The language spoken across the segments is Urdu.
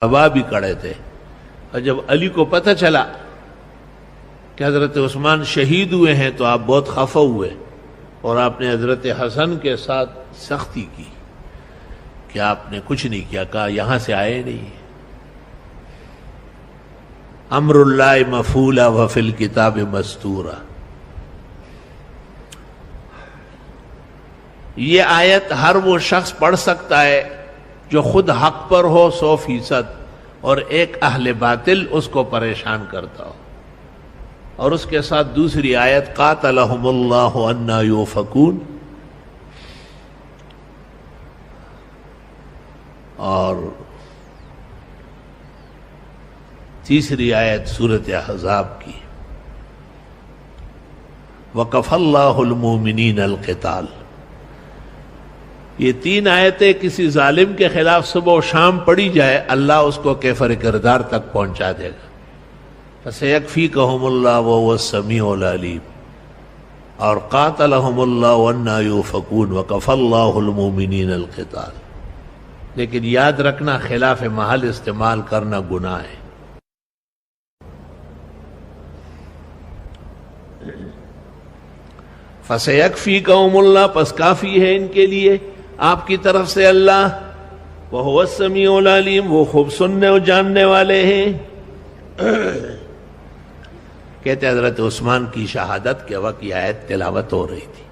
ہوا بھی کڑے تھے، اور جب علی کو پتہ چلا کہ حضرت عثمان شہید ہوئے ہیں تو آپ بہت خفا ہوئے، اور آپ نے حضرت حسن کے ساتھ سختی کی کہ آپ نے کچھ نہیں کیا، کہا یہاں سے آئے نہیں، امر اللہ مفعولا وفی الکتاب مستورا۔ یہ آیت ہر وہ شخص پڑھ سکتا ہے جو خود حق پر ہو 100%، اور ایک اہل باطل اس کو پریشان کرتا ہو۔ اور اس کے ساتھ دوسری آیت قاتلہم اللہ انا یؤفکون، اور تیسری آیت سورۃ احزاب کی وَكَفَى اللَّهُ الْمُؤْمِنِينَ الْقِتَالَ۔ یہ تین آیتیں کسی ظالم کے خلاف صبح و شام پڑھی جائے، اللہ اس کو کیفر کردار تک پہنچا دے گا۔ فَسَيَكْفِيكَهُمُ اللَّهُ وَهُوَ السَّمِيعُ الْعَلِيمُ، اور قَاتَلَهُمُ اللَّهُ أَنَّىٰ يُؤْفَكُونَ وَكَفَى اللَّهُ الْمُؤْمِنِينَ الْقِتَالَ۔ لیکن یاد رکھنا، خلاف محل استعمال کرنا گناہ ہے۔ فَسَيَكْفِيكَهُمُ اللَّهُ، پس کافی ہے ان کے لیے آپ کی طرف سے اللہ، وَهُوَ السَّمِيعُ الْعَلِيمُ، وہ خوب سننے اور جاننے والے ہیں۔ کہتے حضرت عثمان کی شہادت کے وقت یہ آیت تلاوت ہو رہی تھی،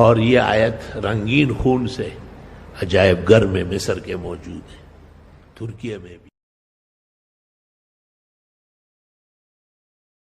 اور یہ آیت رنگین خون سے عجائب گھر میں مصر کے موجود ہے، ترکیہ میں بھی۔